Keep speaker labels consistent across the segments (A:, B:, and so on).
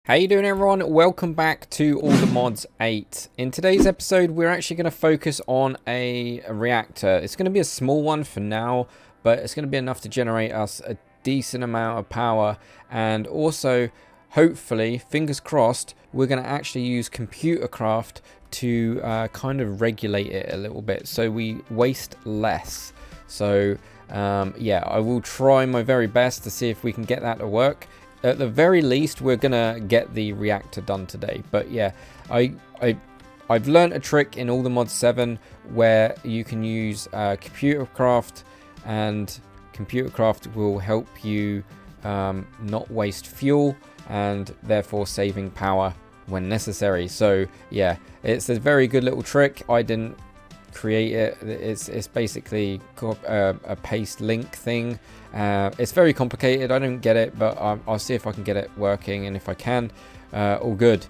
A: How you doing, everyone? Welcome back to All the Mods 8. In today's episode, we're actually going to focus on a reactor. It's going to be a small one for now, but it's going to be enough to generate us a decent amount of power. And also, hopefully, fingers crossed, we're going to actually use computer craft to kind of regulate it a little bit so we waste less. So, yeah, I will try my very best to see if we can get that to work. At the very least, we're gonna get the reactor done today. But yeah, I've learned a trick in All the Mods 7 where you can use computer craft, and computer craft will help you not waste fuel and therefore saving power when necessary. So yeah, it's a very good little trick. I didn't create it. It's basically a paste link thing. It's very complicated. I don't get it, but I'll see if I can get it working, and if I can, all good,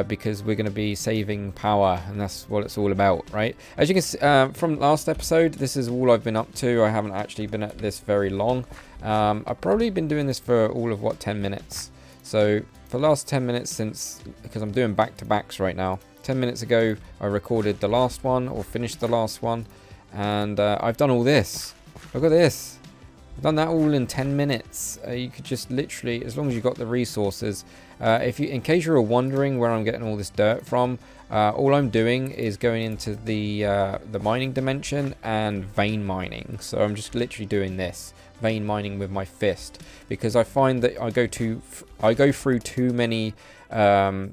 A: because we're going to be saving power, and that's what it's all about, right? As you can see from last episode, this is all I've been up to. I haven't actually been at this very long. I've probably been doing this for all of 10 minutes. So for the last 10 minutes, because I'm doing back-to-backs right now. 10 minutes ago I recorded the last one, or finished the last one, and I've done all this. Look at this. I've done that all in 10 minutes. You could just literally, as long as you've got the resources. In case you're wondering where I'm getting all this dirt from, all I'm doing is going into the mining dimension and vein mining. So I'm just literally doing this, vein mining with my fist, because I find that I go through too many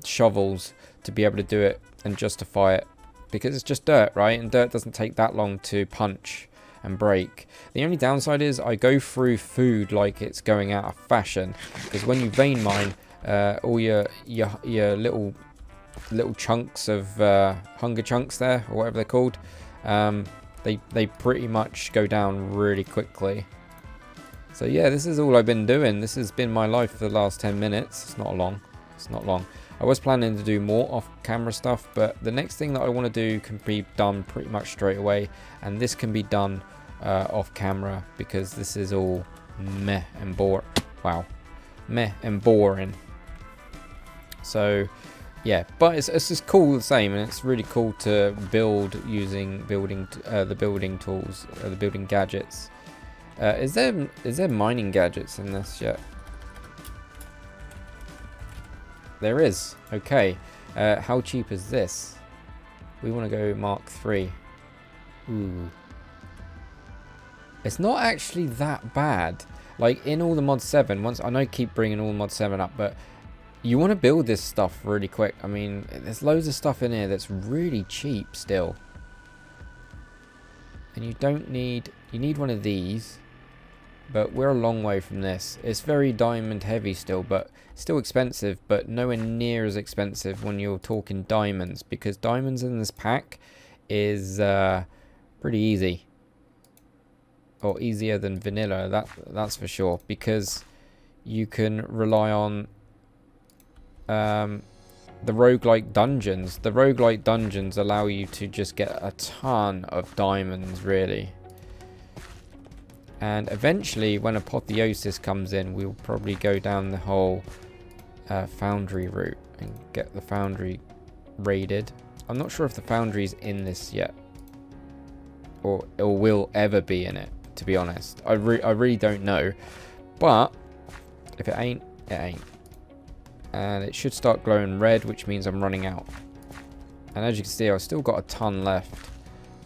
A: shovels to be able to do it and justify it, because it's just dirt, right? And dirt doesn't take that long to punch and break. The only downside is I go through food like it's going out of fashion, because when you vein mine, all your little chunks of hunger chunks there, or whatever they're called, they pretty much go down really quickly. So yeah, this is all I've been doing. This has been my life for the last 10 minutes. It's not long. It's not long. I was planning to do more off-camera stuff, but the next thing that I want to do can be done pretty much straight away, and this can be done off-camera, because this is all meh and meh and boring. So yeah, but it's just cool the same, and it's really cool to build using the building tools, the building gadgets. Is there mining gadgets in this yet? There is. Okay. How cheap is this? We want to go Mark 3. Ooh. It's not actually that bad. Like in All the Mod 7, I know I keep bringing All the Mod 7 up, but you want to build this stuff really quick. I mean, there's loads of stuff in here that's really cheap still. And you need one of these. But we're a long way from this. It's very diamond heavy still, but still expensive, but nowhere near as expensive when you're talking diamonds, because diamonds in this pack is pretty easy, or easier than vanilla, that's for sure, because you can rely on the roguelike dungeons. The roguelike dungeons allow you to just get a ton of diamonds, really. And eventually, when Apotheosis comes in, we'll probably go down the whole foundry route and get the foundry raided. I'm not sure if the foundry's in this yet, or will ever be in it, to be honest. I really don't know. But if it ain't, it ain't. And it should start glowing red, which means I'm running out. And as you can see, I've still got a ton left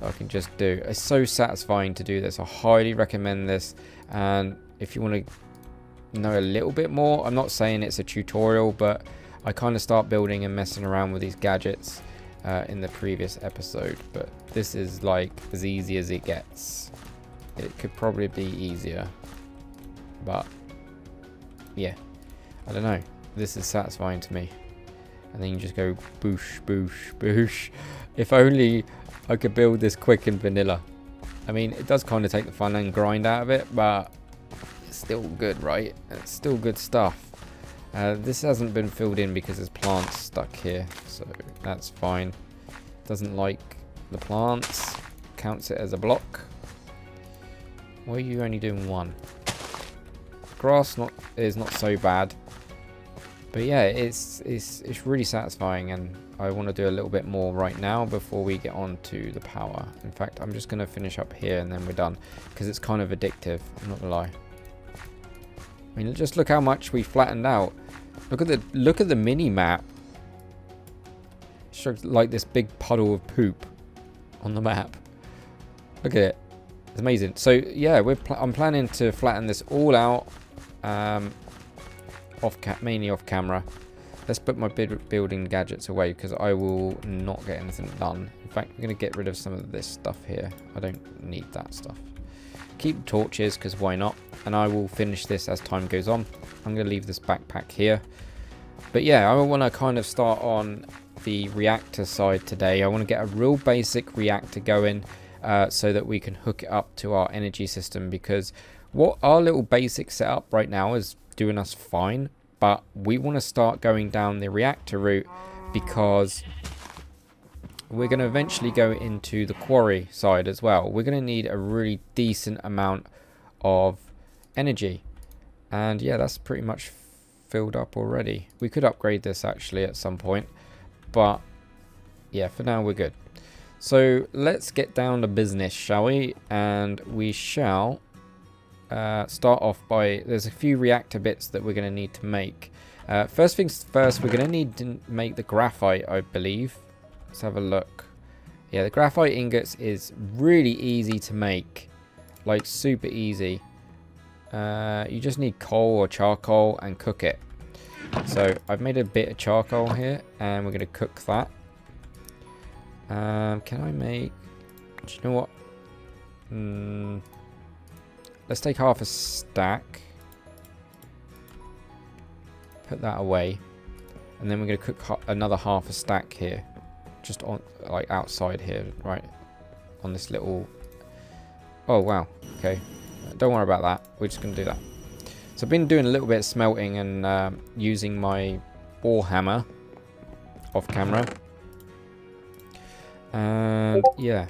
A: I can just do. It's so satisfying to do this. I highly recommend this, and if you want to know a little bit more, I'm not saying it's a tutorial, but I kind of start building and messing around with these gadgets in the previous episode, but this is like as easy as it gets. It could probably be easier, but yeah, I don't know, this is satisfying to me. And then you just go boosh, boosh, boosh. If only I could build this quick in vanilla. I mean, it does kind of take the fun and grind out of it, but it's still good, right? It's still good stuff. This hasn't been filled in because there's plants stuck here, so that's fine. Doesn't like the plants. Counts it as a block. Why are you only doing one? Grass is not so bad. But yeah, it's really satisfying, and I want to do a little bit more right now before we get on to the power. In fact, I'm just going to finish up here and then we're done, because it's kind of addictive, I'm not going to lie. I mean, just look how much we flattened out. Look at the mini map. It's like this big puddle of poop on the map. Look at it. It's amazing. So yeah, I'm planning to flatten this all out, mainly off camera. Let's put my building gadgets away because I will not get anything done. In fact, I'm going to get rid of some of this stuff here. I don't need that stuff. Keep torches because why not? And I will finish this as time goes on. I'm going to leave this backpack here. But yeah, I want to kind of start on the reactor side today. I want to get a real basic reactor going so that we can hook it up to our energy system, because what our little basic setup right now is doing us fine, but we want to start going down the reactor route because we're going to eventually go into the quarry side as well. We're going to need a really decent amount of energy, and yeah, that's pretty much filled up already. We could upgrade this actually at some point, but yeah, for now we're good. So let's get down to business, shall we? And we shall start off by, there's a few reactor bits that we're going to need to make. First things first, we're going to need to make the graphite, I believe. Let's have a look. Yeah, the graphite ingots is really easy to make, like super easy. You just need coal or charcoal and cook it. So I've made a bit of charcoal here and we're going to cook that. Can I make, do you know what? Let's take half a stack. Put that away. And then we're going to cook another half a stack here. Just on, like outside here, right? On this little, oh wow, okay. Don't worry about that. We're just going to do that. So I've been doing a little bit of smelting and using my ore hammer off camera. And yeah.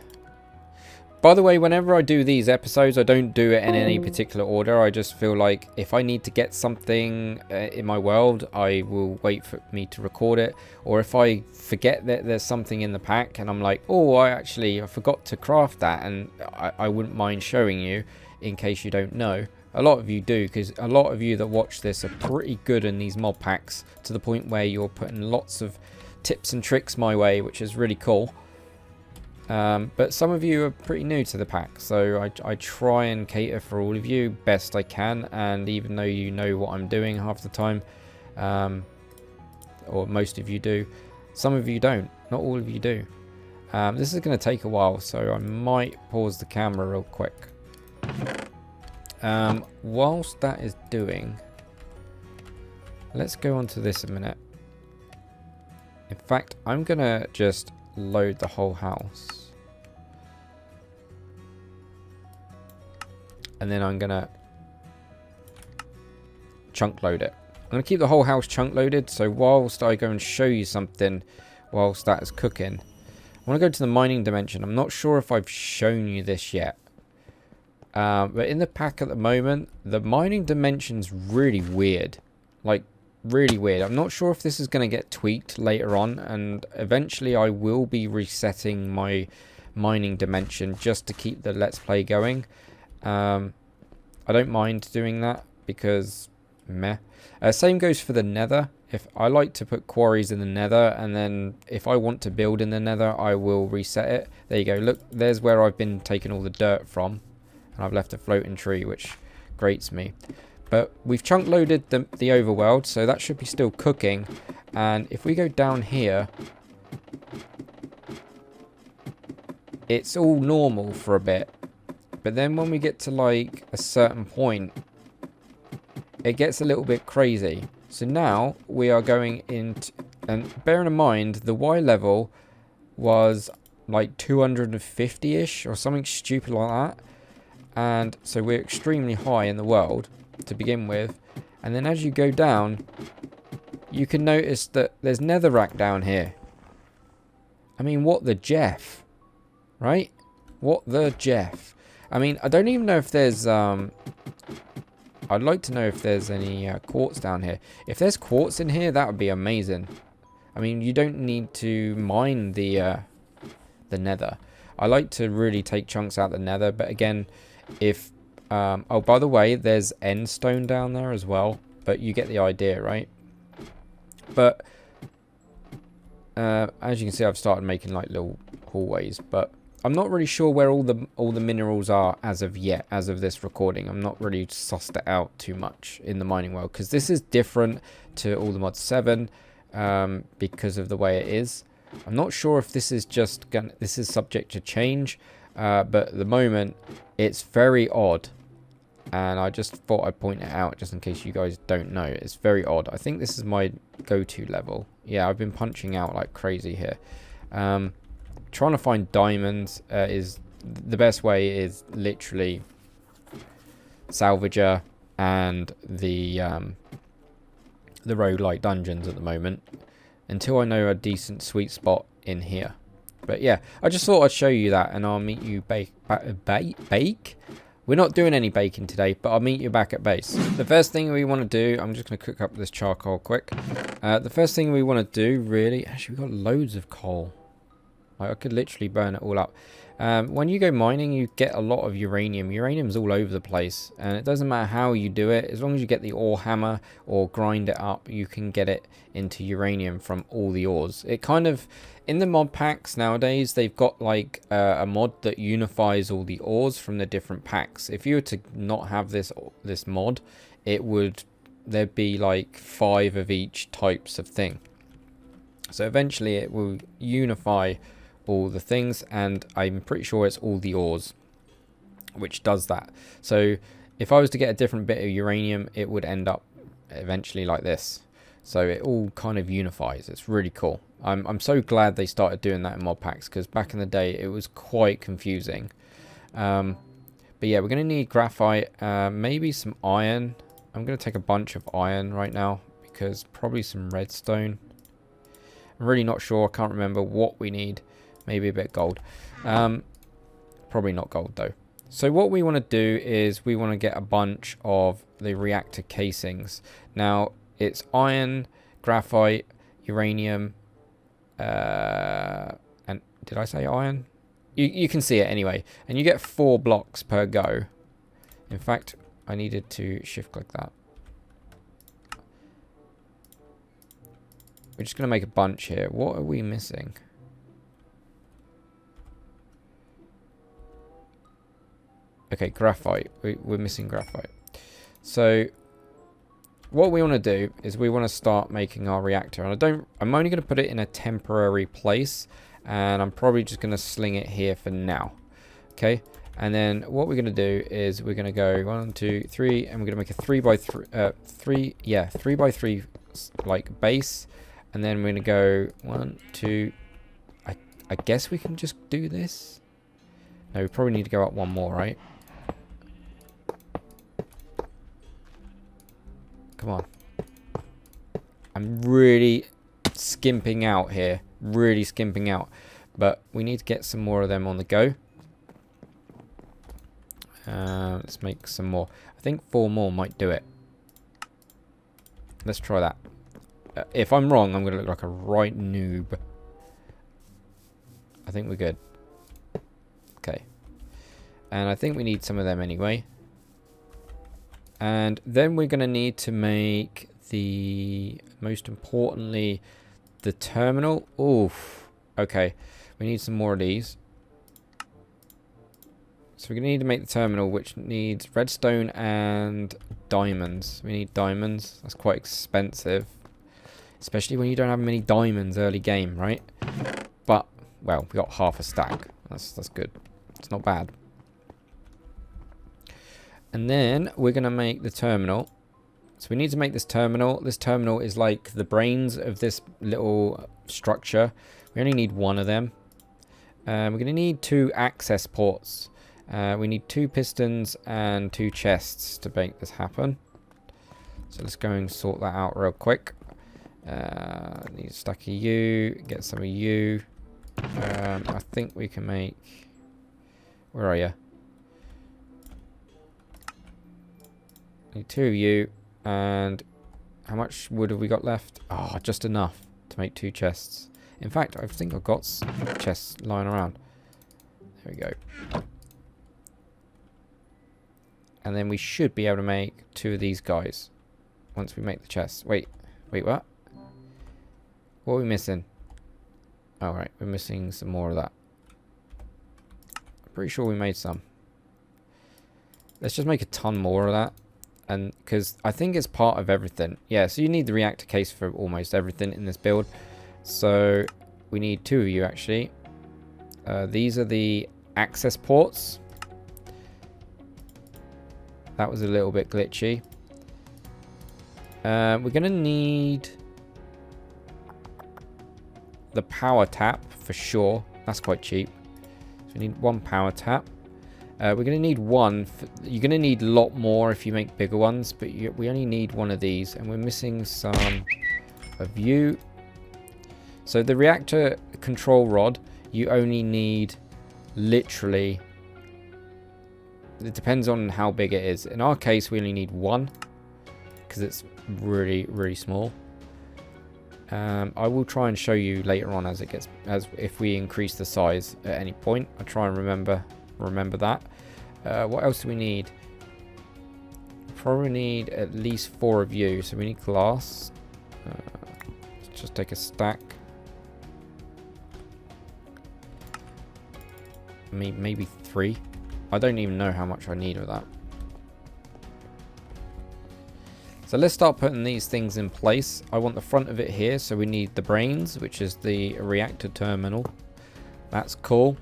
A: By the way, whenever I do these episodes, I don't do it in any particular order. I just feel like if I need to get something in my world, I will wait for me to record it. Or if I forget that there's something in the pack and I'm like, oh, I forgot to craft that, and I wouldn't mind showing you in case you don't know. A lot of you do, because a lot of you that watch this are pretty good in these mod packs, to the point where you're putting lots of tips and tricks my way, which is really cool. But some of you are pretty new to the pack, so I try and cater for all of you best I can. And even though you know what I'm doing half the time, or most of you do, some of you don't. Not all of you do. This is going to take a while, so I might pause the camera real quick. Whilst that is doing, let's go on to this a minute. In fact, I'm going to just load the whole house. And then I'm going to chunk load it. I'm going to keep the whole house chunk loaded, so whilst I go and show you something whilst that is cooking, I want to go to the mining dimension. I'm not sure if I've shown you this yet. But in the pack at the moment, the mining dimension's really weird. Like, really weird. I'm not sure if this is going to get tweaked later on, and eventually I will be resetting my mining dimension just to keep the Let's Play going. I don't mind doing that because meh. Same goes for the nether. If I like to put quarries in the nether, and then if I want to build in the nether, I will reset it. There you go. Look, there's where I've been taking all the dirt from, and I've left a floating tree, which grates me. But we've chunk loaded the overworld, so that should be still cooking. And if we go down here, it's all normal for a bit. But then when we get to like a certain point, it gets a little bit crazy. So now we are going into, and bearing in mind the Y level was like 250-ish or something stupid like that. And so we're extremely high in the world to begin with. And then as you go down, you can notice that there's netherrack down here. I mean, what the Jeff, right? What the Jeff. I mean, I don't even know if there's I'd like to know if there's any quartz down here. If there's quartz in here, that would be amazing. I mean, you don't need to mine the nether. I like to really take chunks out the nether, but again, if... oh, by the way, there's end stone down there as well, but you get the idea, right? But as you can see, I've started making like little hallways, but I'm not really sure where all the minerals are as of yet, as of this recording. I'm not really sussed it out too much in the mining world, because this is different to all the mods 7 because of the way it is. I'm not sure if this is just this is subject to change, but at the moment it's very odd, and I just thought I'd point it out just in case you guys don't know. It's very odd. I think this is my go-to level. Yeah, I've been punching out like crazy here. Trying to find diamonds is the best way. Is literally salvager and the roguelike dungeons at the moment, until I know a decent sweet spot in here. But yeah, I just thought I'd show you that, and I'll meet you bake. We're not doing any baking today, but I'll meet you back at base. The first thing we want to do, I'm just going to cook up this charcoal quick. The first thing we want to do, really, actually we've got loads of coal. I could literally burn it all up. When you go mining, you get a lot of uranium. Uranium's all over the place, and it doesn't matter how you do it. As long as you get the ore hammer or grind it up, you can get it into uranium from all the ores. It kind of, in the mod packs nowadays, they've got like a mod that unifies all the ores from the different packs. If you were to not have this mod, there'd be like 5 of each types of thing. So eventually it will unify all the things, and I'm pretty sure it's all the ores which does that. So if I was to get a different bit of uranium, it would end up eventually like this. So it all kind of unifies. It's really cool. I'm so glad they started doing that in mod packs, because back in the day it was quite confusing. But yeah, we're going to need graphite, maybe some iron. I'm going to take a bunch of iron right now, because probably some redstone. I'm really not sure. I can't remember what we need. Maybe a bit of gold. Probably not gold though. So what we want to do is we want to get a bunch of the reactor casings. Now it's iron, graphite, uranium, and did I say iron? You can see it anyway. And you get 4 blocks per go. In fact, I needed to shift click that. We're just going to make a bunch here. What are we missing? Okay, graphite. We're missing graphite. So what we want to do is we want to start making our reactor. And I'm only going to put it in a temporary place. And I'm probably just going to sling it here for now. Okay. And then what we're going to do is we're going to go 1, 2, 3. And we're going to make a 3 by 3. 3 by 3 like base. And then we're going to go 1, 2. I guess we can just do this. No, we probably need to go up one more, right? Come on. I'm really skimping out here. Really skimping out. But we need to get some more of them on the go. Let's make some more. I think 4 more might do it. Let's try that. If I'm wrong, I'm going to look like a right noob. I think we're good. Okay. And I think we need some of them anyway. And then we're going to need to make most importantly, the terminal. Oof. Okay. We need some more of these. So we're going to need to make the terminal, which needs redstone and diamonds. We need diamonds. That's quite expensive. Especially when you don't have many diamonds early game, right? But, well, we got half a stack. That's good. It's not bad. And then we're going to make the terminal. So we need to make this terminal. This terminal is like the brains of this little structure. We only need 1 of them. We're going to need 2 access ports. We need 2 pistons and 2 chests to make this happen. So let's go and sort that out real quick. Need a stack of you. Get some of you. I think we can make... Where are you? Need 2 of you. And how much wood have we got left? Oh, just enough to make 2 chests. In fact, I think I've got chests lying around. There we go. And then we should be able to make 2 of these guys once we make the chests. Wait, what? What are we missing? Oh, right, we're missing some more of that. I'm pretty sure we made some. Let's just make a ton more of that. And because I think it's part of everything. Yeah, so you need the reactor case for almost everything in this build. So we need 2 of you actually. These are the access ports. That was a little bit glitchy. We're going to need the power tap for sure. That's quite cheap. So we need 1 power tap. We're going to need 1. You're going to need a lot more if you make bigger ones, but we only need 1 of these, and we're missing some of you. So the reactor control rod, you only need literally, it depends on how big it is. In our case, we only need 1 because it's really, really small. I will try and show you later on as if we increase the size at any point. I'll try and remember that. What else do we need? Probably need at least 4 of you. So we need glass. Let's just take a stack. Maybe 3. I don't even know how much I need of that. So let's start putting these things in place. I want the front of it here, so we need the brains, which is the reactor terminal. That's cool.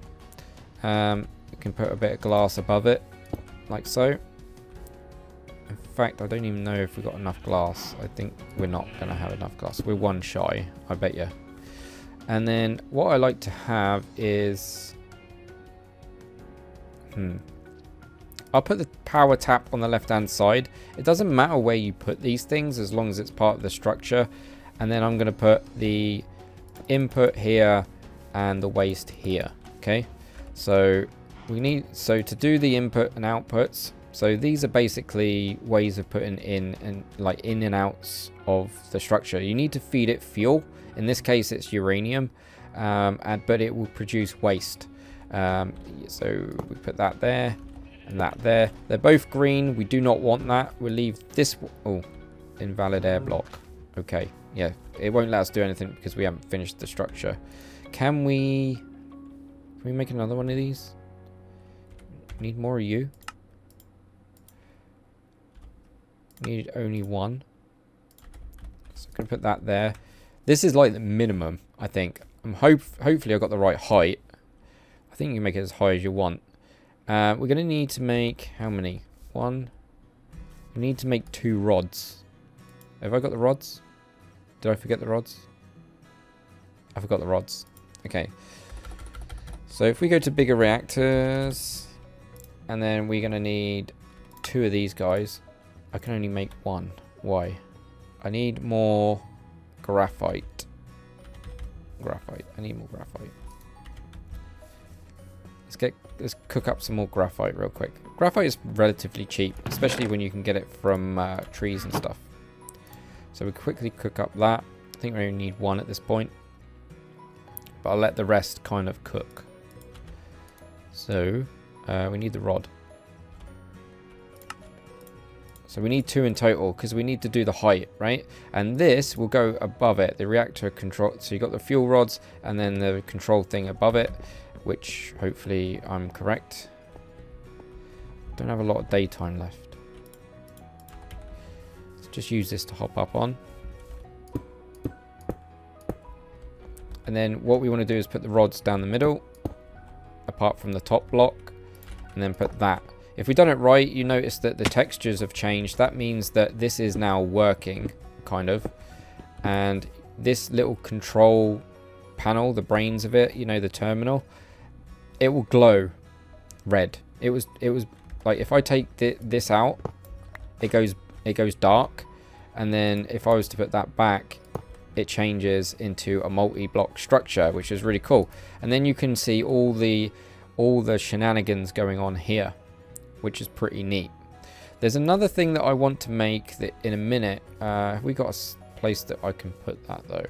A: We can put a bit of glass above it, like so. In fact, I don't even know if we've got enough glass. I think we're not going to have enough glass. We're 1 shy, I bet you. And then what I like to have is... I'll put the power tap on the left-hand side. It doesn't matter where you put these things as long as it's part of the structure. And then I'm going to put the input here and the waste here. Okay, so to do the input and outputs. So these are basically ways of putting in and outs of the structure. You need to feed it fuel. In this case, it's uranium, but it will produce waste. So we put that there and that there. They're both green. We do not want that. We'll leave this. Oh, invalid air block. Okay, yeah, it won't let us do anything because we haven't finished the structure. Can we make another one of these? Need more of you. Need only 1. So I'm gonna put that there. This is like the minimum, I think. Hopefully I got the right height. I think you can make it as high as you want. We're going to need to make... How many? 1. We need to make 2 rods. Have I got the rods? Did I forget the rods? I forgot the rods. Okay. So if we go to bigger reactors... And then we're going to need 2 of these guys. I can only make 1. Why? I need more graphite. I need more graphite. Let's cook up some more graphite real quick. Graphite is relatively cheap, especially when you can get it from trees and stuff. So we quickly cook up that. I think we only need 1 at this point, but I'll let the rest kind of cook. So we need the rod. So we need 2 in total because we need to do the height, right? And this will go above it, the reactor control. So you got the fuel rods and then the control thing above it, which hopefully I'm correct. Don't have a lot of daytime left. Let's just use this to hop up on. And then what we want to do is put the rods down the middle, apart from the top block, and then put that. If we've done it right, you notice that the textures have changed. That means that this is now working, kind of. And this little control panel, the brains of it, you know, the terminal, it will glow red. It was like if I take this out, it goes dark, and then if I was to put that back, it changes into a multi-block structure, which is really cool. And then you can see all the shenanigans going on here, which is pretty neat. There's another thing that I want to make that in a minute. Have we got a place that I can put that though?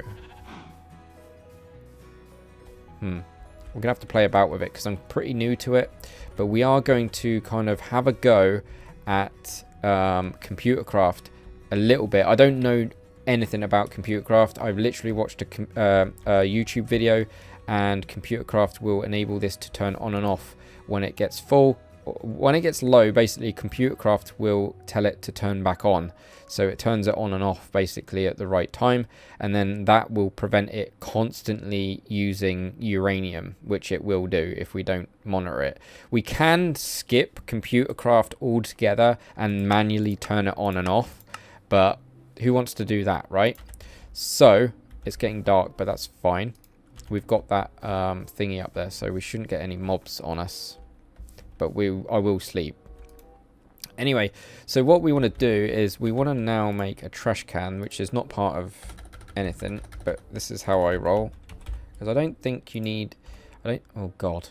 A: We're going to have to play about with it because I'm pretty new to it. But we are going to kind of have a go at computer craft a little bit. I don't know anything about computer craft. I've literally watched a YouTube video, and computer craft will enable this to turn on and off when it gets full. When it gets low, basically computer craft will tell it to turn back on, so it turns it on and off basically at the right time, and then that will prevent it constantly using uranium, which it will do if we don't monitor it. We can skip computer craft altogether and manually turn it on and off, but who wants to do that, right? So it's getting dark, but that's fine. We've got that thingy up there, so we shouldn't get any mobs on us. But I will sleep. Anyway, so what we want to do is we want to now make a trash can, which is not part of anything, but this is how I roll. Because I don't think you need... oh, God.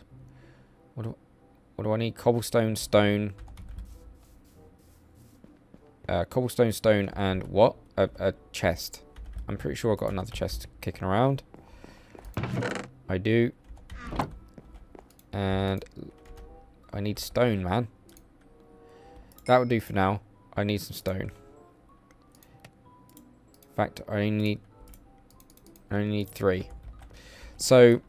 A: What do I need? Cobblestone, stone. Cobblestone, stone, and what? A chest. I'm pretty sure I've got another chest kicking around. I do. And... I need stone, man. That would do for now. I need some stone. In fact, I only need 3. So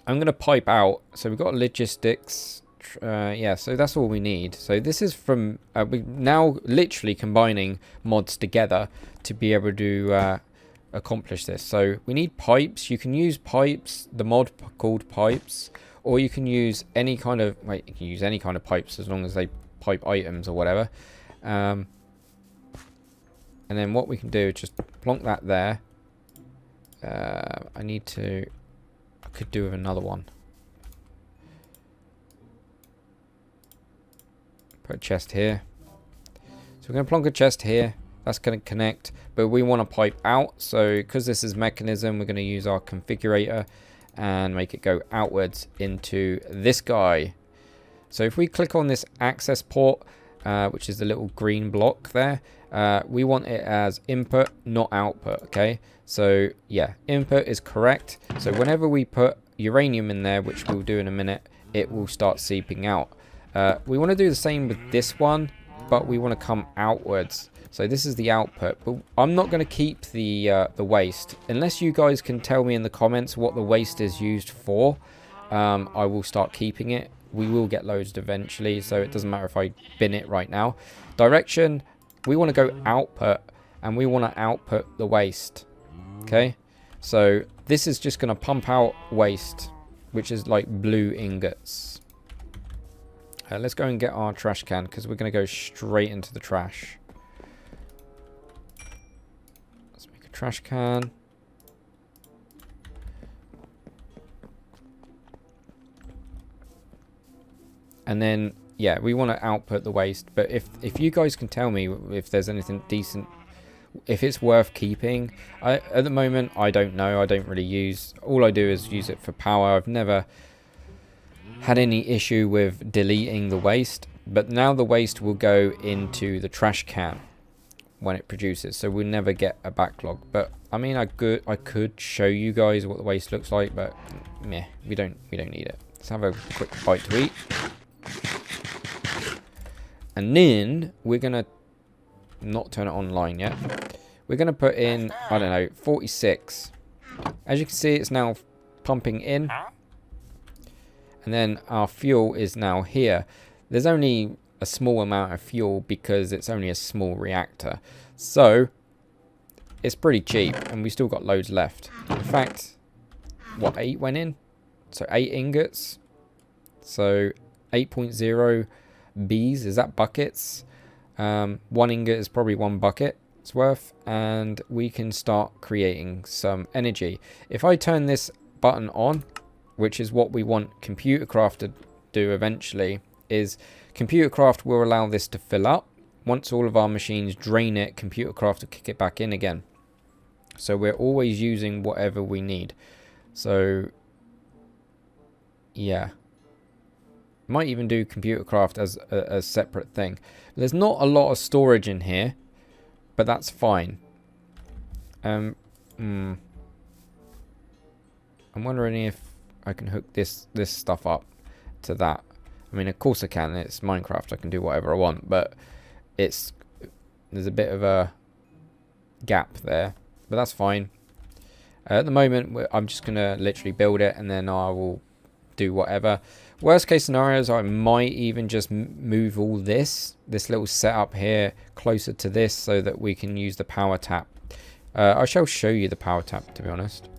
A: I'm going to pipe out. So we've got logistics. Yeah, so that's all we need. So this is from... we're now literally combining mods together to be able to accomplish this. So we need pipes. You can use pipes, the mod called pipes. Or you can use any kind of... Wait, you can use any kind of pipes as long as they pipe items or whatever. And then what we can do is just plonk that there. I need to... I could do with another one. Put a chest here. So we're going to plonk a chest here. That's going to connect. But we want to pipe out. So because this is mechanism, we're going to use our configurator and make it go outwards into this guy. So if we click on this access port, which is the little green block there, we want it as input, not output. Okay, so yeah, input is correct. So whenever we put uranium in there, which we'll do in a minute, it will start seeping out. We want to do the same with this one, but we want to come outwards. So this is the output, but I'm not going to keep the waste unless you guys can tell me in the comments what the waste is used for. I will start keeping it. We will get loads eventually, so it doesn't matter if I bin it right now. Direction, we want to go output, and we want to output the waste. Okay, so this is just going to pump out waste, which is like blue ingots. Let's go and get our trash can because we're going to go straight into the trash. Trash can. And then yeah, we want to output the waste, but if you guys can tell me if there's anything decent, if it's worth keeping. At the moment I don't know. I don't really use, all I do is use it for power. I've never had any issue with deleting the waste, but now the waste will go into the trash can when it produces, so we'll never get a backlog. But I mean, I could show you guys what the waste looks like, but meh, we don't need it. Let's have a quick bite to eat, and then we're gonna not turn it online yet. We're gonna put in, I don't know, 46. As you can see, it's now pumping in, and then our fuel is now here. There's only a small amount of fuel because it's only a small reactor, so it's pretty cheap, and we still got loads left. In fact, what, 8 went in, so 8 ingots, so 8.0 Bs, is that buckets? 1 ingot is probably 1 bucket's worth, and we can start creating some energy. If I turn this button on, which is what we want computer craft to do eventually, is computer craft will allow this to fill up. Once all of our machines drain it, computer craft will kick it back in again. So we're always using whatever we need. So yeah, Might even do computer craft as a separate thing. There's not a lot of storage in here, but that's fine. I'm wondering if I can hook this stuff up to that. I mean, of course I can. It's Minecraft. I can do whatever I want, but there's a bit of a gap there, but that's fine. At the moment, I'm just gonna literally build it, and then I will do whatever. Worst case scenarios, I might even just move all this little setup here closer to this so that we can use the power tap. I shall show you the power tap, to be honest.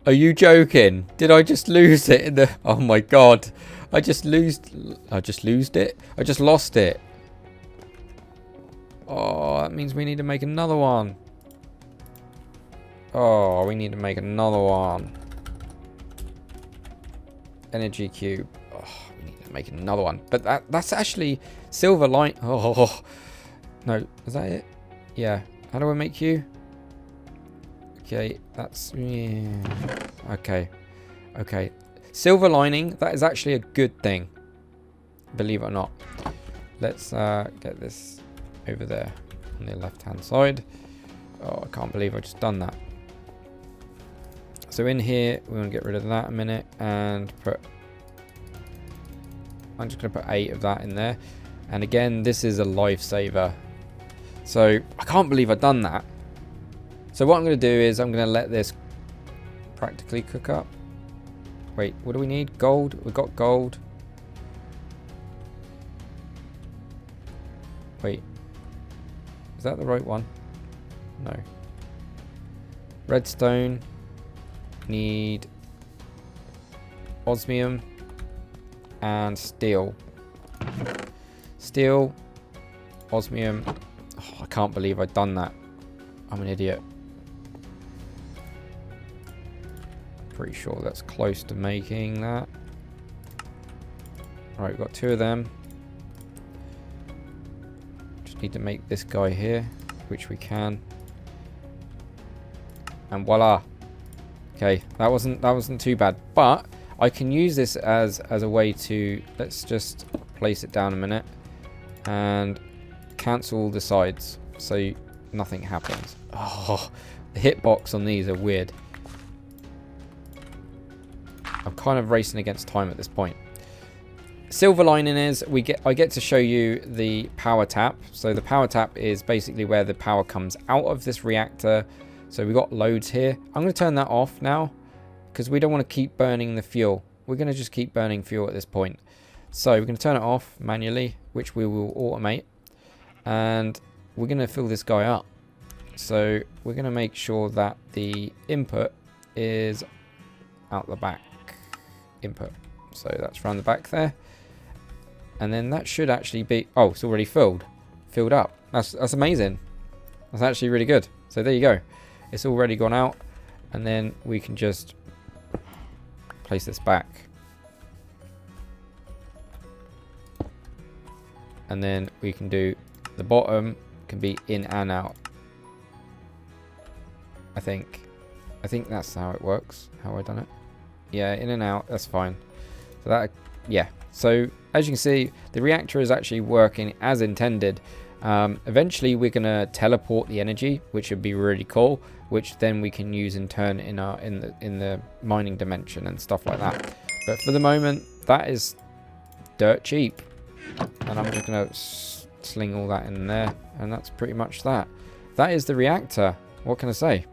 A: Are you joking? Did I just lose it in the... Oh my god. I just lost it. I just lost it. Oh, that means we need to make another one. Oh, we need to make another one. Energy cube. Oh, we need to make another one. But that's actually silver line. Oh, no. Is that it? Yeah. How do I make you? Okay, that's... Yeah. Okay. Okay. Silver lining. That is actually a good thing. Believe it or not. Let's get this over there on the left-hand side. Oh, I can't believe I just done that. So in here, we're going to get rid of that a minute and put... I'm just going to put 8 of that in there. And again, this is a lifesaver. So I can't believe I've done that. So what I'm going to do is I'm going to let this practically cook up. Wait, what do we need? Gold. We've got gold. Wait. Is that the right one? No. Redstone. Need osmium and steel. Steel, osmium. Oh, I can't believe I've done that. I'm an idiot. Pretty sure that's close to making that. Alright, we've got 2 of them. Just need to make this guy here, which we can. And voila. Okay, that wasn't too bad, but I can use this as a way to, let's just place it down a minute and cancel the sides so nothing happens. Oh, the hitbox on these are weird. I'm kind of racing against time at this point. Silver lining is I get to show you the power tap. So the power tap is basically where the power comes out of this reactor. So we've got loads here. I'm going to turn that off now because we don't want to keep burning the fuel. We're going to just keep burning fuel at this point. So we're going to turn it off manually, which we will automate. And we're going to fill this guy up. So we're going to make sure that the input is out the back. Input. So that's around the back there. And then that should actually be... Oh, it's already filled up. That's amazing. That's actually really good. So there you go. It's already gone out, and then we can just place this back, and then we can do the bottom can be in and out. I think that's how it works. How I done it? Yeah, in and out. That's fine. So that, yeah. So as you can see, the reactor is actually working as intended. Eventually we're going to teleport the energy, which would be really cool, which then we can use in turn in the mining dimension and stuff like that. But for the moment, that is dirt cheap, and I'm just going to sling all that in there, and that's pretty much that. That is the reactor. What can I say?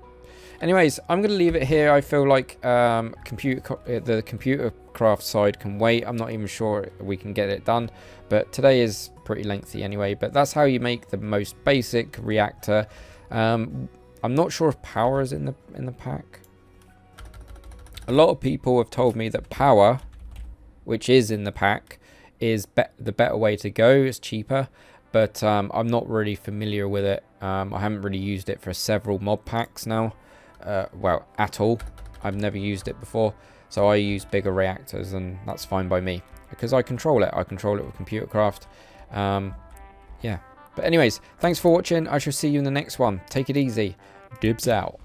A: Anyways, I'm going to leave it here. I feel like the computer craft side can wait. I'm not even sure we can get it done, but today is pretty lengthy anyway. But that's how you make the most basic reactor. I'm not sure if power is in the pack. A lot of people have told me that power, which is in the pack, is the better way to go. It's cheaper, but I'm not really familiar with it. I haven't really used it for several mod packs now. Well, at all. I've never used it before, so I use bigger reactors, and that's fine by me because I control it. I control it with computer craft. Yeah. But anyways, thanks for watching. I shall see you in the next one. Take it easy. Dibs out.